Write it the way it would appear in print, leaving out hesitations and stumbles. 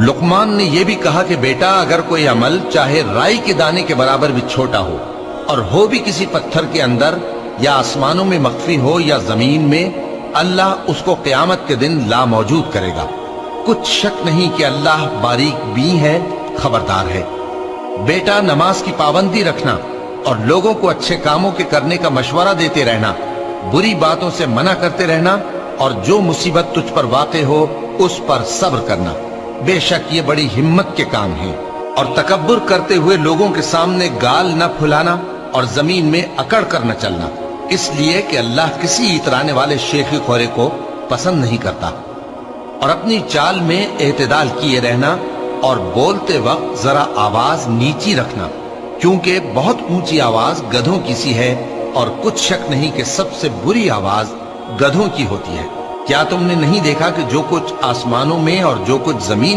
लुकमान ने यह भी कहा कि बेटा अगर कोई अमल चाहे राई के दाने के बराबर भी छोटा हो और हो भी किसी पत्थर के अंदर या आसमानों में मख्फी हो या जमीन में, अल्लाह उसको क़यामत के दिन ला मौजूद करेगा। कुछ शक नहीं कि अल्लाह बारीक बीन है, खबरदार है। बेटा नमाज की पाबंदी रखना और लोगों को अच्छे कामों के करने का मशवरा देते रहना, बुरी बातों से मना करते रहना और जो मुसीबत तुझ पर वाक़े हो उस पर सब्र करना। बेशक ये बड़ी हिम्मत के काम हैं। और तकब्बुर करते हुए लोगों के सामने गाल न फुलाना और जमीन में अकड़ कर न चलना, इसलिए कि अल्लाह किसी इतराने वाले शेखी खोरे को पसंद नहीं करता। और अपनी चाल में एतदाल किए रहना और बोलते वक्त जरा आवाज नीची रखना, क्योंकि बहुत ऊंची आवाज गधों की सी है और कुछ शक नहीं कि सबसे बुरी आवाज गधों की होती है। क्या तुमने नहीं देखा कि जो कुछ आसमानों में और जो कुछ जमीन